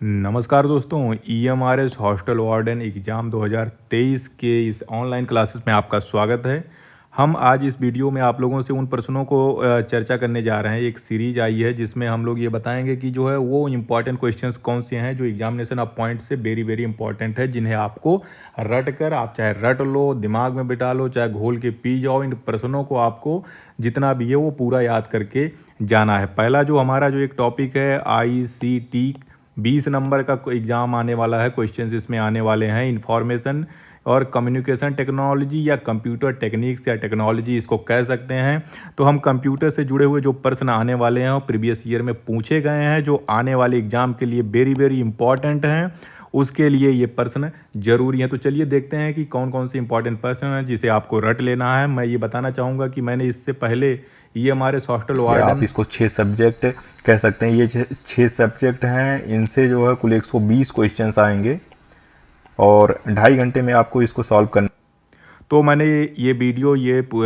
नमस्कार दोस्तों, EMRS hostel warden exam 2023 के इस ऑनलाइन क्लासेस में आपका स्वागत है। हम आज इस वीडियो में आप लोगों से उन प्रश्नों को चर्चा करने जा रहे हैं। एक सीरीज आई है जिसमें हम लोग ये बताएंगे कि जो है वो इम्पॉर्टेंट क्वेश्चंस कौन से हैं जो एग्जामिनेशन ऑफ पॉइंट से वेरी वेरी इंपॉर्टेंट है, जिन्हें आपको रट कर, आप चाहे रट लो, दिमाग में बिठा लो, चाहे घोल के पी जाओ, इन प्रश्नों को आपको जितना भी है वो पूरा याद करके जाना है। पहला जो हमारा जो एक टॉपिक है ICT 20 नंबर का एग्ज़ाम आने वाला है। क्वेश्चंस इसमें आने वाले हैं इंफॉर्मेशन और कम्युनिकेशन टेक्नोलॉजी या कंप्यूटर टेक्निक्स या टेक्नोलॉजी इसको कह सकते हैं। तो हम कंप्यूटर से जुड़े हुए जो प्रश्न आने वाले हैं वो प्रीवियस ईयर में पूछे गए हैं, जो आने वाले एग्ज़ाम के लिए वेरी वेरी इंपॉर्टेंट हैं, उसके लिए ये प्रश्न जरूरी हैं। तो चलिए देखते हैं कि कौन कौन से इंपॉर्टेंट प्रश्न हैं जिसे आपको रट लेना है। मैं ये बताना चाहूँगा कि मैंने इससे पहले ये हमारे हॉस्टल या आप वार्डन इसको 6 सब्जेक्ट कह सकते हैं। ये 6 सब्जेक्ट हैं, इनसे जो है कुल 120 क्वेश्चंस आएंगे और 2.5 घंटे में आपको इसको सॉल्व करना। तो मैंने ये वीडियो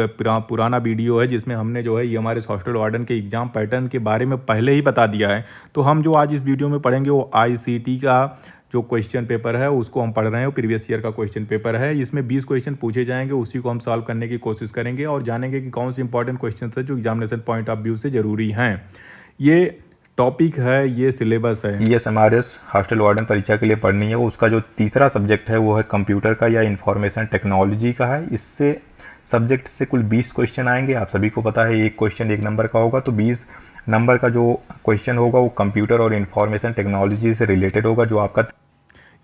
पुराना वीडियो है जिसमें हमने जो है ये हमारे हॉस्टल वार्डन के एग्ज़ाम पैटर्न के बारे में पहले ही बता दिया है। तो हम जो आज इस वीडियो में पढ़ेंगे वो ICT का जो क्वेश्चन पेपर है उसको हम पढ़ रहे हैं। वो प्रीवियस ईयर का क्वेश्चन पेपर है। इसमें 20 क्वेश्चन पूछे जाएंगे, उसी को हम सॉल्व करने की कोशिश करेंगे और जानेंगे कि कौन से इंपॉर्टेंट क्वेश्चन है जो एग्जामिनेशन पॉइंट ऑफ व्यू से ज़रूरी हैं। ये टॉपिक है, ये सिलेबस है। ये हमारे हॉस्टल वार्डन परीक्षा के लिए पढ़नी है। वो उसका जो तीसरा सब्जेक्ट है वो है कंप्यूटर का या इंफॉर्मेशन टेक्नोलॉजी का है। इससे सब्जेक्ट से कुल 20 क्वेश्चन आएंगे। आप सभी को पता है एक क्वेश्चन 1 नंबर का होगा, तो 20 नंबर का जो क्वेश्चन होगा वो कंप्यूटर और इंफॉर्मेशन टेक्नोलॉजी से रिलेटेड होगा, जो आपका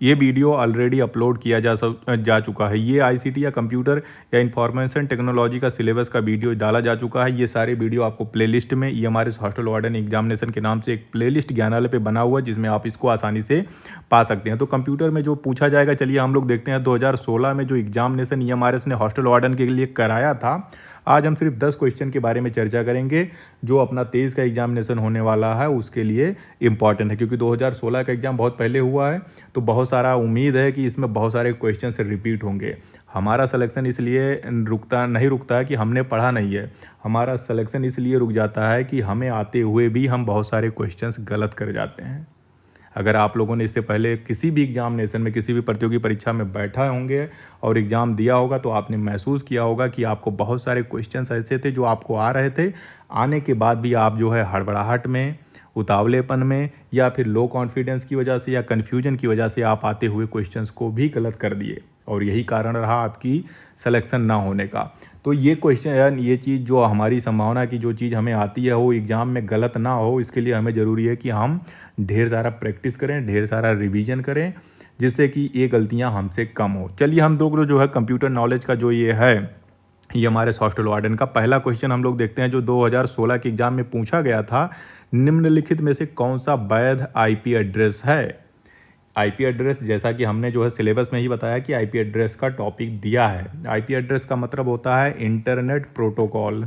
ये वीडियो ऑलरेडी अपलोड किया जा चुका है। ये ICT या कंप्यूटर या इंफॉर्मेशन टेक्नोलॉजी का सिलेबस का वीडियो डाला जा चुका है। ये सारे वीडियो आपको प्लेलिस्ट में, ये हमारे हॉस्टल वार्डन एग्जामिनेशन के नाम से एक प्लेलिस्ट ज्ञानालय पे बना हुआ है जिसमें आप इसको आसानी से पा सकते हैं। तो कंप्यूटर में जो पूछा जाएगा, चलिए हम लोग देखते हैं। 2016 में जो एग्जामिनेशन EMRS ने हॉस्टल वार्डन के लिए कराया था, आज हम सिर्फ 10 क्वेश्चन के बारे में चर्चा करेंगे जो अपना 23 का एग्जामिनेशन होने वाला है उसके लिए इंपॉर्टेंट है, क्योंकि 2016 का एग्ज़ाम बहुत पहले हुआ है। तो बहुत सारा उम्मीद है कि इसमें बहुत सारे क्वेश्चन से रिपीट होंगे। हमारा सिलेक्शन इसलिए नहीं रुकता है कि हमने पढ़ा नहीं है, हमारा सिलेक्शन इसलिए रुक जाता है कि हमें आते हुए भी हम बहुत सारे क्वेश्चंस गलत कर जाते हैं। अगर आप लोगों ने इससे पहले किसी भी एग्जामिनेशन में, किसी भी प्रतियोगी परीक्षा में बैठा होंगे और एग्ज़ाम दिया होगा, तो आपने महसूस किया होगा कि आपको बहुत सारे क्वेश्चंस ऐसे थे जो आपको आ रहे थे, आने के बाद भी आप जो है हड़बड़ाहट में, उतावलेपन में या फिर लो कॉन्फिडेंस की वजह से या कन्फ्यूजन की वजह से आप आते हुए क्वेश्चंस को भी गलत कर दिए और यही कारण रहा आपकी सिलेक्शन ना होने का। तो ये क्वेश्चन, ये चीज़ जो हमारी संभावना की जो चीज़ हमें आती है वो एग्ज़ाम में गलत ना हो, इसके लिए हमें ज़रूरी है कि हम ढेर सारा प्रैक्टिस करें, ढेर सारा रिवीजन करें, जिससे कि ये गलतियां हमसे कम हो। चलिए हम लोग जो है कंप्यूटर नॉलेज का जो ये है, ये हमारे हॉस्टल वार्डन का पहला क्वेश्चन हम लोग देखते हैं जो 2016 के एग्ज़ाम में पूछा गया था। निम्नलिखित में से कौन सा वैध IP एड्रेस है? IP एड्रेस, जैसा कि हमने जो है सिलेबस में ही बताया कि IP एड्रेस का टॉपिक दिया है। IP एड्रेस का मतलब होता है इंटरनेट प्रोटोकॉल।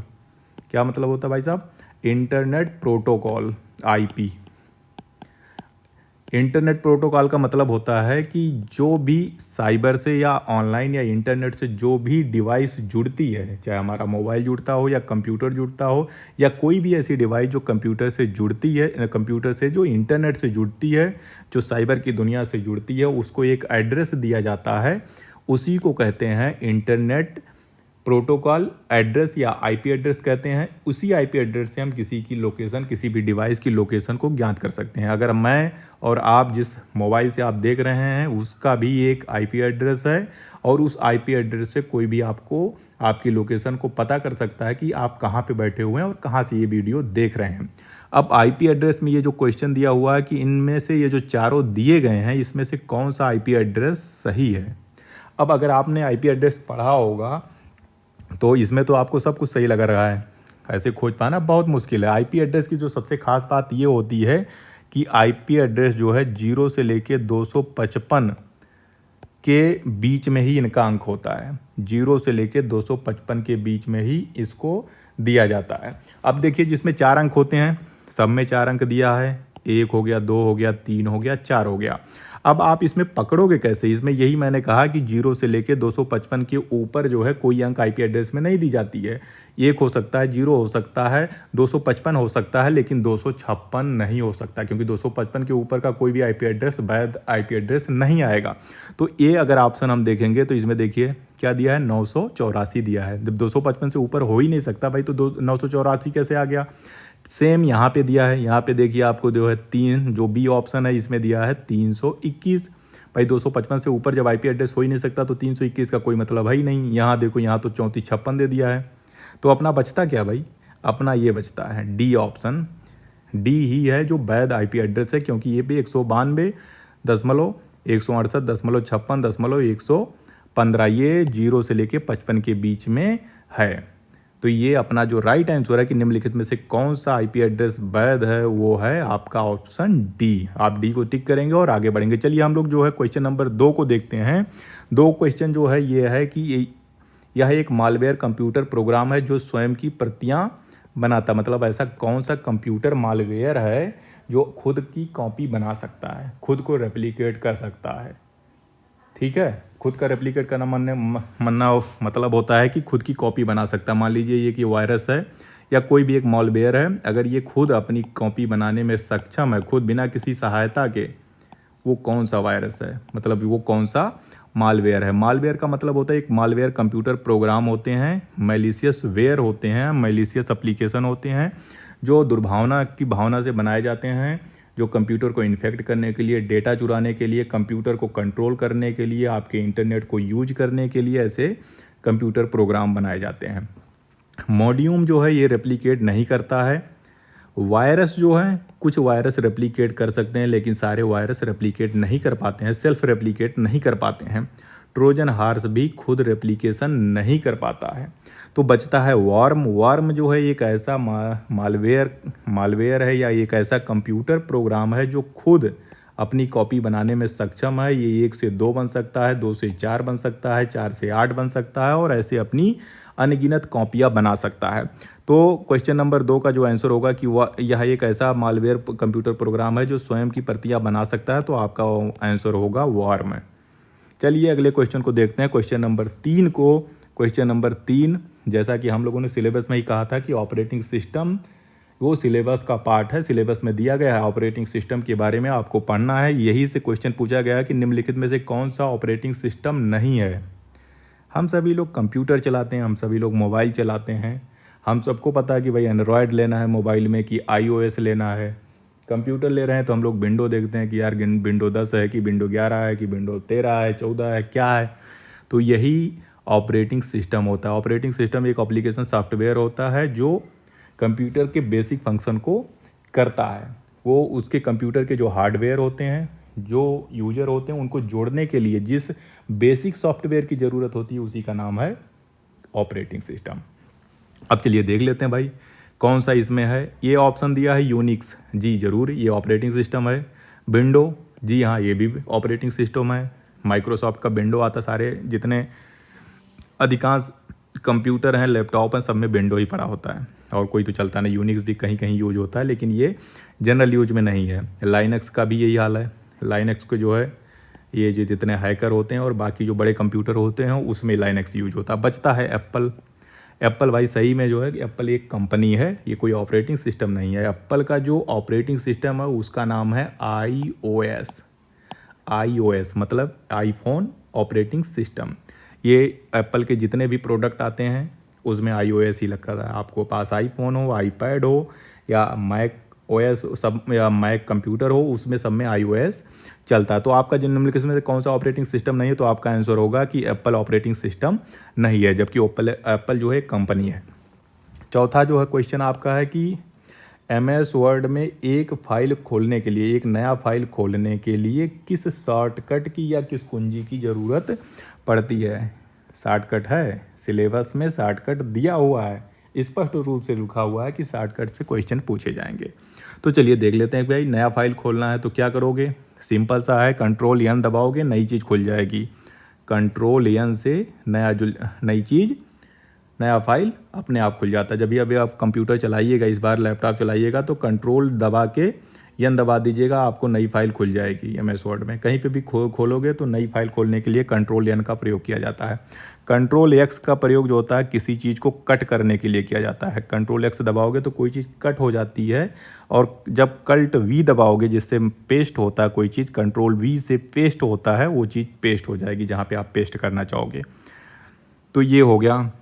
क्या मतलब होता है भाई साहब? Internet protocol, IP। Internet protocol का मतलब होता है कि जो भी साइबर से या ऑनलाइन या इंटरनेट से जो भी डिवाइस जुड़ती है, चाहे हमारा मोबाइल जुड़ता हो या कंप्यूटर जुड़ता हो या कोई भी ऐसी डिवाइस जो कंप्यूटर से जुड़ती है, कंप्यूटर से जो इंटरनेट से जुड़ती है, जो साइबर की दुनिया से जुड़ती है, उसको एक एड्रेस दिया जाता है, उसी को कहते हैं इंटरनेट प्रोटोकॉल एड्रेस या IP एड्रेस कहते हैं। उसी IP एड्रेस से हम किसी की लोकेशन, किसी भी डिवाइस की लोकेशन को ज्ञात कर सकते हैं। अगर मैं और आप जिस मोबाइल से आप देख रहे हैं उसका भी एक IP एड्रेस है और उस IP एड्रेस से कोई भी आपको आपकी लोकेशन को पता कर सकता है कि आप कहाँ पे बैठे हुए हैं और कहाँ से ये वीडियो देख रहे हैं। अब IP एड्रेस में ये जो क्वेश्चन दिया हुआ है कि इनमें से ये जो चारों दिए गए हैं इसमें से कौन सा IP एड्रेस सही है। अब अगर आपने IP एड्रेस पढ़ा होगा तो इसमें तो आपको सब कुछ सही लग रहा है, ऐसे खोज पाना बहुत मुश्किल है। IP एड्रेस की जो सबसे खास बात ये होती है कि IP एड्रेस जो है 0 से लेके 255 के बीच में ही इनका अंक होता है। 0 से लेके 255 के बीच में ही इसको दिया जाता है। अब देखिए, जिसमें 4 अंक होते हैं, सब में 4 अंक दिया है। 1 हो गया, 2 हो गया, 3 हो गया, 4 हो गया। अब आप इसमें पकड़ोगे कैसे? इसमें यही मैंने कहा कि 0 से लेके 255 के ऊपर जो है कोई अंक आईपी एड्रेस में नहीं दी जाती है। 1 हो सकता है, 0 हो सकता है, 255 हो सकता है, लेकिन 256 नहीं हो सकता, क्योंकि 255 के ऊपर का कोई भी आईपी एड्रेस वैध आईपी एड्रेस नहीं आएगा। तो ये अगर ऑप्शन हम देखेंगे तो इसमें देखिए क्या दिया है, 984 दिया है। जब 255 से ऊपर हो ही नहीं सकता भाई, तो 984 कैसे आ गया? सेम यहाँ पे दिया है, यहाँ पे देखिए आपको जो है 3, जो बी ऑप्शन है इसमें दिया है 321। भाई 255 से ऊपर जब आईपी एड्रेस हो ही नहीं सकता तो 321 का कोई मतलब है ही नहीं। यहाँ देखो, यहाँ तो 3456 दे दिया है। तो अपना बचता क्या भाई? अपना ये बचता है डी ऑप्शन। डी ही है जो वैध आईपी एड्रेस है, क्योंकि ये भी 192.168.56.115 ये 0 से लेके 55 के बीच में है। तो ये अपना जो राइट आंसर है कि निम्नलिखित में से कौन सा आईपी एड्रेस वैध है, वो है आपका ऑप्शन डी। आप डी को टिक करेंगे और आगे बढ़ेंगे। चलिए हम लोग जो है क्वेश्चन नंबर 2 को देखते हैं। 2 क्वेश्चन जो है ये है कि यह एक मालवेयर कंप्यूटर प्रोग्राम है जो स्वयं की प्रतियां बनाता, मतलब ऐसा कौन सा कंप्यूटर मालवेयर है जो खुद की कॉपी बना सकता है, खुद को रेप्लिकेट कर सकता है। ठीक है, खुद का रेप्लिकेट करना मनना मतलब होता है कि खुद की कॉपी बना सकता है। मान लीजिए ये कि वायरस है या कोई भी एक मॉलवेयर है, अगर ये खुद अपनी कॉपी बनाने में सक्षम है, खुद बिना किसी सहायता के, वो कौन सा वायरस है, मतलब वो कौन सा मालवेयर है। मालवेयर का मतलब होता है, एक मालवेयर कंप्यूटर प्रोग्राम होते हैं, मैलिशियस वेयर होते हैं, मैलिशियस एप्लीकेशन होते हैं जो दुर्भावना की भावना से बनाए जाते हैं, जो कंप्यूटर को इन्फेक्ट करने के लिए, डेटा चुराने के लिए, कंप्यूटर को कंट्रोल करने के लिए, आपके इंटरनेट को यूज करने के लिए ऐसे कंप्यूटर प्रोग्राम बनाए जाते हैं। मॉड्यूम जो है ये रेप्लिकेट नहीं करता है। वायरस जो है, कुछ वायरस रेप्लिकेट कर सकते हैं, लेकिन सारे वायरस रेप्लिकेट नहीं कर पाते हैं, सेल्फ रेप्लिकेट नहीं कर पाते हैं। ट्रोजन हार्स भी खुद रेप्लिकेशन नहीं कर पाता है। तो बचता है वार्म। वार्म जो है एक ऐसा मालवेयर है या एक ऐसा कंप्यूटर प्रोग्राम है जो खुद अपनी कॉपी बनाने में सक्षम है। ये 1 से 2 बन सकता है, 2 से 4 बन सकता है, 4 से 8 बन सकता है, और ऐसे अपनी अनगिनत कॉपियाँ बना सकता है। तो क्वेश्चन नंबर 2 का जो आंसर होगा कि यह एक ऐसा मालवेयर कंप्यूटर प्रोग्राम है जो स्वयं की प्रतियां बना सकता है, तो आपका आंसर होगा वार्म। चलिए अगले क्वेश्चन को देखते हैं, क्वेश्चन नंबर 3 को। क्वेश्चन नंबर 3, जैसा कि हम लोगों ने सिलेबस में ही कहा था कि ऑपरेटिंग सिस्टम वो सिलेबस का पार्ट है, सिलेबस में दिया गया है ऑपरेटिंग सिस्टम के बारे में आपको पढ़ना है। यही से क्वेश्चन पूछा गया है कि निम्नलिखित में से कौन सा ऑपरेटिंग सिस्टम नहीं है। हम सभी लोग कंप्यूटर चलाते हैं, हम सभी लोग मोबाइल चलाते हैं, हम सबको पता है कि भाई एंड्रॉयड लेना है मोबाइल में कि iOS लेना है। कंप्यूटर ले रहे हैं तो हम लोग विंडो देखते हैं कि यार विंडो 10 है कि विंडो 11 है कि विंडो 13 है, 14 है, क्या है। तो यही ऑपरेटिंग सिस्टम होता है। ऑपरेटिंग सिस्टम एक एप्लीकेशन सॉफ्टवेयर होता है जो कंप्यूटर के बेसिक फंक्शन को करता है। वो उसके कंप्यूटर के जो हार्डवेयर होते हैं, जो यूजर होते हैं, उनको जोड़ने के लिए जिस बेसिक सॉफ्टवेयर की ज़रूरत होती है उसी का नाम है ऑपरेटिंग सिस्टम। अब चलिए देख लेते हैं भाई कौन सा इसमें है। ये ऑप्शन दिया है यूनिक्स, जी ज़रूर ये ऑपरेटिंग सिस्टम है। विंडो, जी हाँ ये भी ऑपरेटिंग सिस्टम है। माइक्रोसॉफ्ट का विंडो आता, सारे जितने अधिकांश कंप्यूटर हैं, लैपटॉप हैं, सब में विंडो ही पड़ा होता है, और कोई तो चलता नहीं। यूनिक्स भी कहीं कहीं यूज होता है, लेकिन ये जनरल यूज में नहीं है। लाइनक्स का भी यही हाल है। लाइनक्स को जो है ये जो जितने हैकर होते हैं और बाकी जो बड़े कंप्यूटर होते हैं उसमें लाइनक्स यूज होता है। बचता है एप्पल। एप्पल भाई सही में जो है एप्पल एक कंपनी है, ये कोई ऑपरेटिंग सिस्टम नहीं है। एप्पल का जो ऑपरेटिंग सिस्टम है उसका नाम है iOS। iOS मतलब आईफोन ऑपरेटिंग सिस्टम। ये एप्पल के जितने भी प्रोडक्ट आते हैं उसमें iOS ही लगा था। आपको पास आईफोन हो, आईपैड हो या मैक OS सब, या मैक कंप्यूटर हो, उसमें सब में iOS चलता है। तो आपका जो निम्नलिखित में से कौन सा ऑपरेटिंग सिस्टम नहीं है, तो आपका आंसर होगा कि एप्पल ऑपरेटिंग सिस्टम नहीं है, जबकि एप्पल जो है कंपनी है। चौथा जो है क्वेश्चन आपका है कि MS वर्ड में एक फाइल खोलने के लिए, एक नया फाइल खोलने के लिए किस शॉर्टकट की या किस कुंजी की ज़रूरत पड़ती है। शॉर्टकट है, सिलेबस में शॉर्टकट दिया हुआ है, स्पष्ट रूप से लिखा हुआ है कि शॉर्टकट से क्वेश्चन पूछे जाएंगे। तो चलिए देख लेते हैं भाई, नया फाइल खोलना है तो क्या करोगे। सिंपल सा है, Ctrl+N दबाओगे, नई चीज़ खुल जाएगी। Ctrl+N से नई चीज़, नया फाइल अपने आप खुल जाता है। जब भी अभी आप कंप्यूटर चलाइएगा, इस बार लैपटॉप चलाइएगा तो कंट्रोल दबा के यन दबा दीजिएगा, आपको नई फाइल खुल जाएगी MS वर्ड में। कहीं पे भी खोलोगे तो नई फाइल खोलने के लिए कंट्रोल N का प्रयोग किया जाता है। कंट्रोल X का प्रयोग जो होता है किसी चीज़ को कट करने के लिए किया जाता है। कंट्रोल X दबाओगे तो कोई चीज़ कट हो जाती है, और जब कल्ट V दबाओगे जिससे पेस्ट होता है कोई चीज़, कंट्रोल V से पेस्ट होता है, वो चीज़ पेस्ट हो जाएगी जहाँ पे आप पेस्ट करना चाहोगे। तो ये हो गया।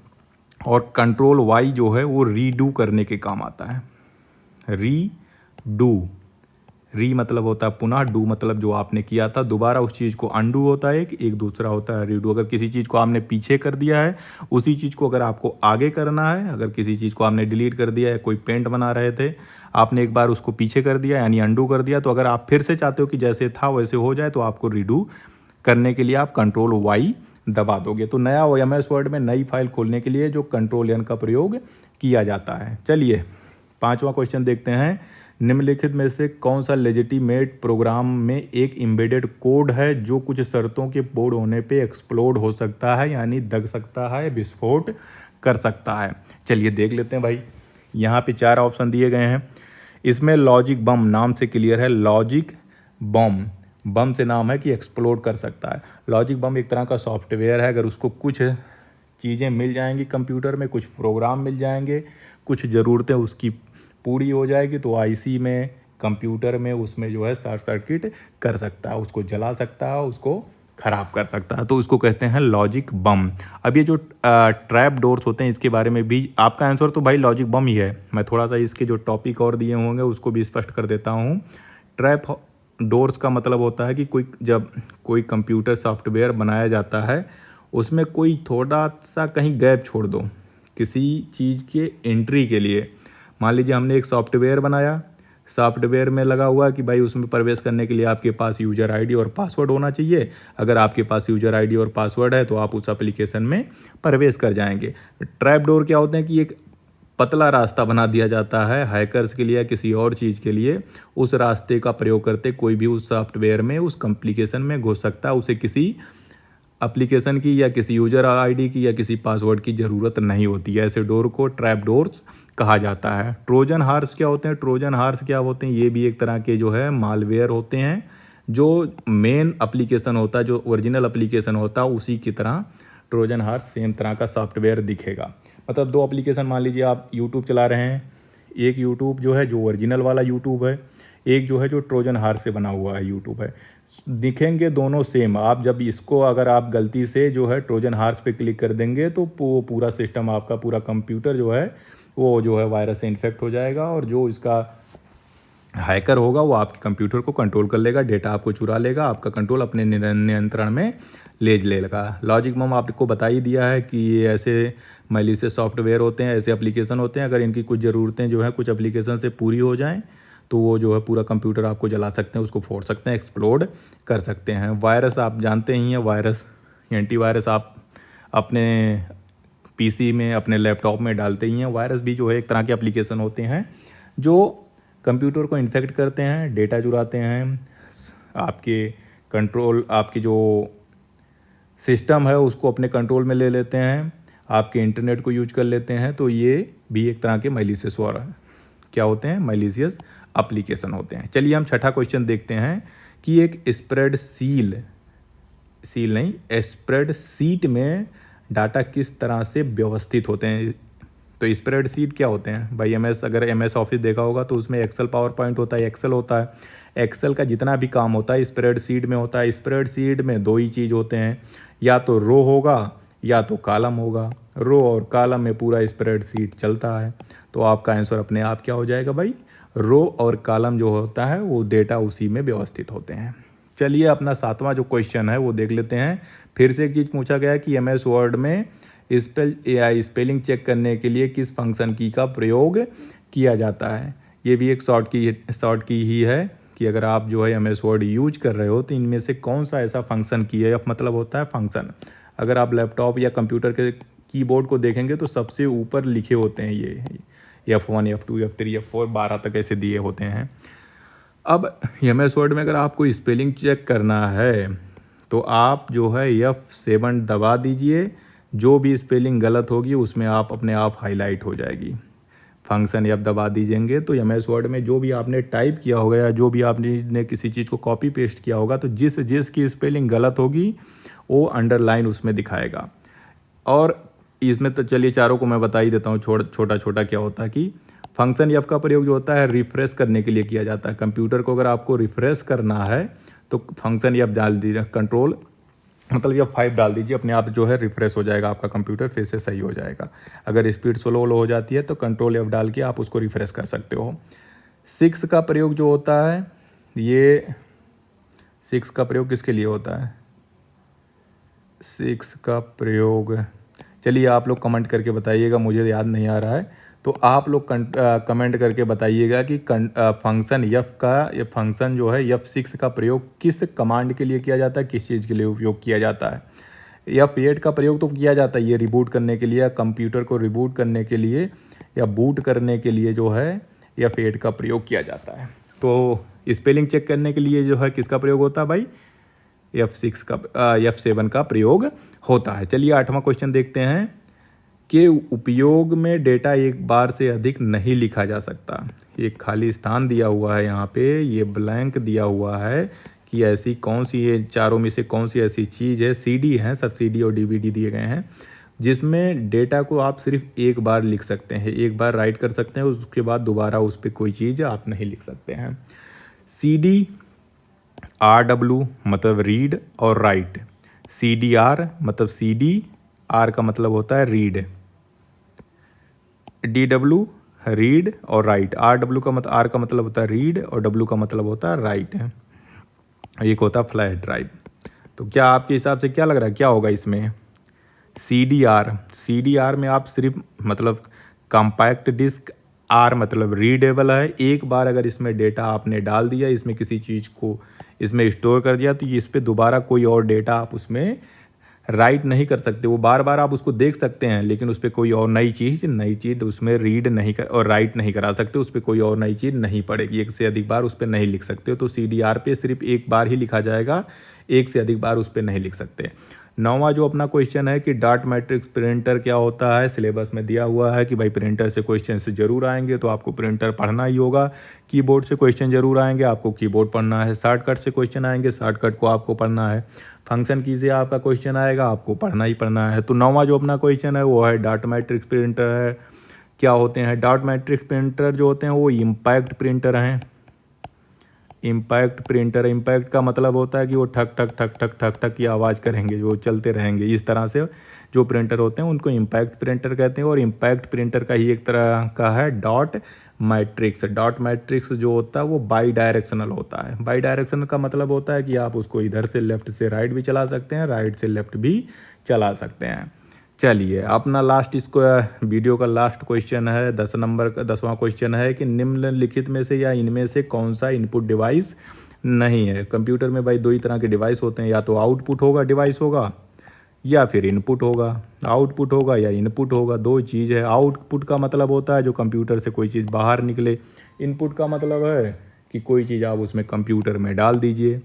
और कंट्रोल Y जो है वो रीडू करने के काम आता है। री मतलब होता है पुनः, डू मतलब जो आपने किया था दोबारा उस चीज़ को अनडू होता है, एक दूसरा होता है रीडू। अगर किसी चीज़ को आपने पीछे कर दिया है, उसी चीज़ को अगर आपको आगे करना है, अगर किसी चीज़ को आपने डिलीट कर दिया है, कोई पेंट बना रहे थे, आपने एक बार उसको पीछे कर दिया यानी अनडू कर दिया, तो अगर आप फिर से चाहते हो कि जैसे था वैसे हो जाए तो आपको रीडू करने के लिए आप कंट्रोल Y दबा दोगे। तो नया MS वर्ड में नई फाइल खोलने के लिए जो कंट्रोल N का प्रयोग किया जाता है। चलिए 5वां क्वेश्चन देखते हैं। निम्नलिखित में से कौन सा लेजिटिमेट प्रोग्राम में एक एम्बेडेड कोड है जो कुछ शर्तों के पूर्ण होने पे एक्सप्लोड हो सकता है, यानी दग सकता है, विस्फोट कर सकता है। चलिए देख लेते हैं भाई। यहाँ पे 4 ऑप्शन दिए गए हैं। इसमें लॉजिक बम नाम से क्लियर है। लॉजिक बम से नाम है कि एक्सप्लोड कर सकता है। लॉजिक बम एक तरह का सॉफ्टवेयर है। अगर उसको कुछ चीज़ें मिल जाएंगी कंप्यूटर में, कुछ प्रोग्राम मिल जाएंगे, कुछ ज़रूरतें उसकी पूरी हो जाएगी, तो IC में, कंप्यूटर में, उसमें जो है शॉर्ट सर्किट कर सकता है, उसको जला सकता है, उसको ख़राब कर सकता है। तो उसको कहते हैं लॉजिक बम। अब ये जो ट्रैप डोर्स होते हैं इसके बारे में भी आपका आंसर तो भाई लॉजिक बम ही है। मैं थोड़ा सा इसके जो टॉपिक और दिए होंगे उसको भी स्पष्ट कर देता हूँ। ट्रैप डोर्स का मतलब होता है कि जब कोई कंप्यूटर सॉफ्टवेयर बनाया जाता है उसमें कोई थोड़ा सा कहीं गैप छोड़ दो किसी चीज़ के एंट्री के लिए। मान लीजिए हमने एक सॉफ्टवेयर बनाया, सॉफ्टवेयर में लगा हुआ कि भाई उसमें प्रवेश करने के लिए आपके पास यूज़र ID और पासवर्ड होना चाहिए। अगर आपके पास यूज़र ID और पासवर्ड है तो आप उस एप्लीकेशन में प्रवेश कर जाएंगे। ट्रैप डोर क्या होते हैं कि एक पतला रास्ता बना दिया जाता है हैकर्स के लिए या किसी और चीज़ के लिए। उस रास्ते का प्रयोग करते कोई भी उस सॉफ्टवेयर में, उस एप्लीकेशन में घुस सकता है। उसे किसी एप्लीकेशन की या किसी यूज़र ID की या किसी पासवर्ड की ज़रूरत नहीं होती है। ऐसे डोर को ट्रैप डोर्स कहा जाता है। ट्रोजन हार्स क्या होते हैं? ट्रोजन हार्स क्या होते हैं? ये भी एक तरह के जो है मालवेयर होते हैं। जो मेन एप्लीकेशन होता है, जो ओरिजिनल एप्लीकेशन होता है, उसी की तरह ट्रोजन हार्स सेम तरह का सॉफ्टवेयर दिखेगा। मतलब 2 एप्लीकेशन मान लीजिए आप यूट्यूब चला रहे हैं, एक यूट्यूब जो है जो ओरिजिनल वाला यूट्यूब है, एक जो है जो ट्रोजन हार्स से बना हुआ है यूट्यूब है। दिखेंगे दोनों सेम। आप जब इसको अगर आप गलती से जो है ट्रोजन हार्स पे क्लिक कर देंगे तो पूरा सिस्टम, आपका पूरा कंप्यूटर जो है वो जो है वायरस से इन्फेक्ट हो जाएगा, और जो इसका हैकर होगा वो आपके कंप्यूटर को कंट्रोल कर लेगा, डेटा आपको चुरा लेगा, आपका कंट्रोल अपने नियंत्रण में ले लेगा। लॉजिक बम आपको बता ही दिया है कि ये ऐसे मैलिशियस सॉफ्टवेयर होते हैं, ऐसे एप्लीकेशन होते हैं, अगर इनकी कुछ ज़रूरतें जो है कुछ एप्लीकेशन से पूरी हो जाएं तो वो जो है पूरा कंप्यूटर आपको जला सकते हैं, उसको फोड़ सकते हैं, एक्सप्लोड कर सकते हैं। वायरस आप जानते ही हैं, वायरस एंटीवायरस आप अपने PC में, अपने लैपटॉप में डालते ही हैं। वायरस भी जो है एक तरह के एप्लीकेशन होते हैं जो कंप्यूटर को इन्फेक्ट करते हैं, डेटा चुराते हैं, आपकी जो सिस्टम है उसको अपने कंट्रोल में ले लेते हैं, आपके इंटरनेट को यूज कर लेते हैं। तो ये भी एक तरह के मैलिशियस क्या होते हैं? मैलिशियस एप्लीकेशन होते हैं। चलिए हम 6ठा क्वेश्चन देखते हैं कि एक स्प्रेडशीट में डाटा किस तरह से व्यवस्थित होते हैं। तो स्प्रेडशीट क्या होते हैं भाई? अगर MS ऑफिस देखा होगा तो उसमें एक्सेल, पावर पॉइंट होता है, एक्सेल होता है। एक्सेल का जितना भी काम होता है स्प्रेडशीट में होता है। स्प्रेडशीट में 2 ही चीज़ होते हैं, या तो रो होगा या तो कॉलम होगा। रो और कॉलम में पूरा स्प्रेडशीट चलता है। तो आपका आंसर अपने आप क्या हो जाएगा भाई? रो और कॉलम जो होता है वो डेटा उसी में व्यवस्थित होते हैं। चलिए अपना 7वां जो क्वेश्चन है वो देख लेते हैं। फिर से एक चीज़ पूछा गया कि MS वर्ड में स्पेलिंग चेक करने के लिए किस फंक्शन की का प्रयोग किया जाता है। ये भी एक शॉर्ट की ही है कि अगर आप जो है MS वर्ड यूज कर रहे हो तो इनमें से कौन सा ऐसा फंक्शन की है। मतलब होता है फंक्शन। अगर आप लैपटॉप या कंप्यूटर के कीबोर्ड को देखेंगे तो सबसे ऊपर लिखे होते हैं ये F1, F2, F3, F4, 12 तक ऐसे दिए होते हैं। अब MS वर्ड में अगर आपको स्पेलिंग चेक करना है तो आप जो है F7 दबा दीजिए। जो भी स्पेलिंग गलत होगी उसमें आप अपने आप हाईलाइट हो जाएगी। फंक्शन एफ दबा दीजिएंगे तो एम एस वर्ड में जो भी आपने टाइप किया होगा या जो भी आपने किसी चीज़ को कॉपी पेस्ट किया होगा तो जिसकी स्पेलिंग गलत होगी वो अंडरलाइन उसमें दिखाएगा। और इसमें तो चलिए चारों को मैं बता ही देता हूँ छोटा छोटा क्या होता है कि फंक्शन एफ का प्रयोग जो होता है रिफ्रेश करने के लिए किया जाता है। कंप्यूटर को अगर आपको रिफ्रेश करना है तो फंक्शन एफ डाल दीजिए, कंट्रोल मतलब F5 डाल दीजिए, अपने आप जो है रिफ्रेश हो जाएगा आपका कंप्यूटर, फिर से सही हो जाएगा। अगर स्पीड स्लो हो जाती है तो कंट्रोल F डाल के आप उसको रिफ्रेश कर सकते हो। 6 का प्रयोग जो होता है, ये 6 का प्रयोग किसके लिए होता है? 6 का प्रयोग चलिए आप लोग कमेंट करके बताइएगा, मुझे याद नहीं आ रहा है तो आप लोग कमेंट करके बताइएगा कि फंक्शन एफ का ये फंक्शन जो है F6 का प्रयोग किस कमांड के लिए किया जाता है, किस चीज़ के लिए उपयोग किया जाता है। F8 का प्रयोग तो किया जाता है ये रिबूट करने के लिए, कंप्यूटर को रिबूट करने के लिए या बूट करने के लिए जो है F8 का प्रयोग किया जाता है। तो स्पेलिंग चेक करने के लिए जो है किसका प्रयोग होता है भाई? F6 का F7 का प्रयोग होता है। चलिए 8वां क्वेश्चन देखते हैं कि उपयोग में डेटा एक बार से अधिक नहीं लिखा जा सकता। एक खाली स्थान दिया हुआ है यहाँ पे, ये ब्लैंक दिया हुआ है कि ऐसी कौन सी, ये चारों में से कौन सी ऐसी चीज़ है, CD है, सब CD और DVD दिए गए हैं जिसमें डेटा को आप सिर्फ एक बार लिख सकते हैं, एक बार राइट कर सकते हैं, उसके बाद दोबारा उस पर कोई चीज़ आप नहीं लिख सकते हैं। CD RW मतलब रीड और राइट, CDR मतलब CD, R का मतलब होता है रीड, DW रीड और राइट, RW का मतलब, R का मतलब होता है रीड और W का मतलब होता है राइट है। एक होता है फ्लैश ड्राइव। तो क्या आपके हिसाब से क्या लग रहा है क्या होगा इसमें? CDR में आप सिर्फ मतलब कॉम्पैक्ट डिस्क, R मतलब रीडेबल है, एक बार अगर इसमें डेटा आपने डाल दिया, इसमें किसी चीज़ को इसमें स्टोर कर दिया तो इस पर दोबारा कोई और डेटा आप उसमें राइट नहीं कर सकते। वो बार बार आप उसको देख सकते हैं लेकिन उस पर कोई और नई चीज़ उसमें रीड नहीं कर और राइट नहीं करा सकते, उस पर कोई और नई चीज़ नहीं पड़ेगी, एक से अधिक बार उस पर नहीं लिख सकते। तो CDR पे सिर्फ एक बार ही लिखा जाएगा, एक से अधिक बार उस पर नहीं लिख सकते। 9वां जो अपना क्वेश्चन है कि डॉट मैट्रिक्स प्रिंटर क्या होता है। सिलेबस में दिया हुआ है कि भाई प्रिंटर से क्वेश्चन जरूर आएंगे तो आपको प्रिंटर पढ़ना ही होगा, कीबोर्ड से क्वेश्चन जरूर आएंगे, आपको कीबोर्ड पढ़ना है, शॉर्टकट से क्वेश्चन आएंगे, शॉर्टकट को आपको पढ़ना है, फंक्शन की से आपका क्वेश्चन आएगा, आपको पढ़ना ही पढ़ना है। तो 9वां जो अपना क्वेश्चन है वो है डॉट मैट्रिक्स प्रिंटर है। क्या होते हैं डॉट मैट्रिक्स प्रिंटर? जो होते हैं वो इम्पैक्ट प्रिंटर हैं। इम्पैक्ट प्रिंटर, इम्पैक्ट का मतलब होता है कि वो ठक ठक ठक ठक ठक ठक की आवाज़ करेंगे, जो चलते रहेंगे, इस तरह से जो प्रिंटर होते हैं उनको इम्पैक्ट प्रिंटर कहते हैं। और इम्पैक्ट प्रिंटर का ही एक तरह का है डॉट मैट्रिक्स। डॉट मैट्रिक्स जो होता है वो बाई डायरेक्शनल होता है। बाई डायरेक्शनल का मतलब होता है कि आप उसको इधर से लेफ्ट से राइट भी चला सकते हैं, राइट से लेफ्ट भी चला सकते हैं। चलिए अपना लास्ट इसको वीडियो का लास्ट क्वेश्चन है 10वां क्वेश्चन है कि निम्नलिखित में से या इनमें से कौन सा इनपुट डिवाइस नहीं है। कंप्यूटर में भाई दो ही तरह के डिवाइस होते हैं, या तो आउटपुट होगा डिवाइस होगा या फिर इनपुट होगा। आउटपुट होगा या इनपुट होगा, दो चीज़ है। आउटपुट का मतलब होता है जो कंप्यूटर से कोई चीज़ बाहर निकले, इनपुट का मतलब है कि कोई चीज़ आप उसमें कंप्यूटर में डाल दीजिए।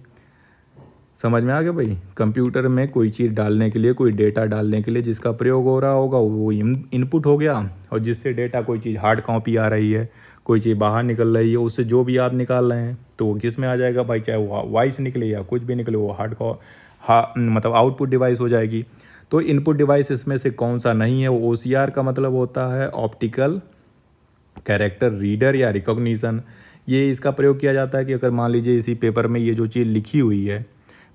समझ में आ गया भाई? कंप्यूटर में कोई चीज़ डालने के लिए, कोई डेटा डालने के लिए जिसका प्रयोग हो रहा होगा वो इनपुट हो गया, और जिससे डेटा कोई चीज़ हार्ड कॉपी आ रही है, कोई चीज़ बाहर निकल रही है, उससे जो भी आप निकाल रहे हैं तो वो किस में आ जाएगा भाई? चाहे वो वॉइस निकले या कुछ भी निकले, वो मतलब आउटपुट डिवाइस हो जाएगी। तो इनपुट डिवाइस इसमें से कौन सा नहीं है? वो OCR का मतलब होता है ऑप्टिकल कैरेक्टर रीडर या रिकॉग्निशन। ये इसका प्रयोग किया जाता है कि अगर मान लीजिए इसी पेपर में ये जो चीज़ लिखी हुई है,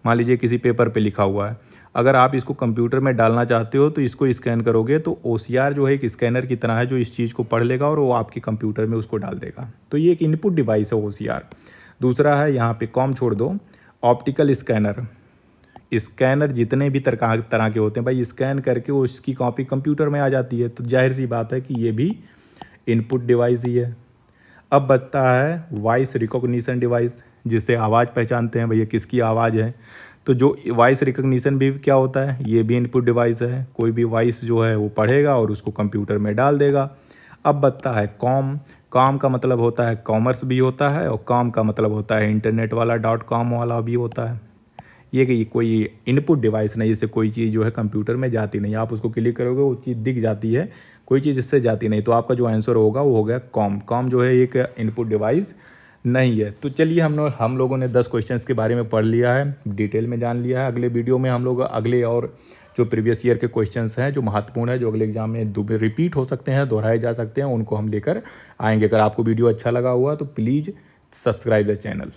मान लीजिए किसी पेपर पे लिखा हुआ है, अगर आप इसको कंप्यूटर में डालना चाहते हो तो इसको स्कैन करोगे तो OCR जो है एक स्कैनर की तरह है जो इस चीज़ को पढ़ लेगा और वो आपके कंप्यूटर में उसको डाल देगा। तो ये एक इनपुट डिवाइस है OCR। दूसरा है यहाँ पे कॉम छोड़ दो, ऑप्टिकल स्कैनर। स्कैनर जितने भी तरह के होते हैं भाई, स्कैन करके उसकी कॉपी कंप्यूटर में आ जाती है, तो जाहिर सी बात है कि ये भी इनपुट डिवाइस ही है। अब बचता है वॉइस रिकॉग्निशन डिवाइस, जिससे आवाज़ पहचानते हैं भैया किसकी आवाज़ है। तो जो वॉइस रिकॉग्निशन भी क्या होता है, ये भी इनपुट डिवाइस है। कोई भी वॉइस जो है वो पढ़ेगा और उसको कंप्यूटर में डाल देगा। अब बचता है कॉम। कॉम का मतलब होता है कॉमर्स भी होता है, और कॉम का मतलब होता है इंटरनेट वाला .com वाला भी होता है। ये कि कोई इनपुट डिवाइस नहीं, इससे कोई चीज़ जो है कंप्यूटर में जाती नहीं, आप उसको क्लिक करोगे वो चीज़ दिख जाती है, कोई चीज़ इससे जाती नहीं। तो आपका जो आंसर होगा वो हो गया कॉम। कॉम जो है एक इनपुट डिवाइस नहीं है। तो चलिए हम लोगों ने 10 क्वेश्चंस के बारे में पढ़ लिया है, डिटेल में जान लिया है। अगले वीडियो में हम लोग अगले और जो प्रीवियस ईयर के क्वेश्चंस हैं जो महत्वपूर्ण है, जो अगले एग्जाम में रिपीट हो सकते हैं, दोहराए जा सकते हैं, उनको हम लेकर आएंगे। अगर आपको वीडियो अच्छा लगा हुआ तो प्लीज़ सब्सक्राइब द चैनल।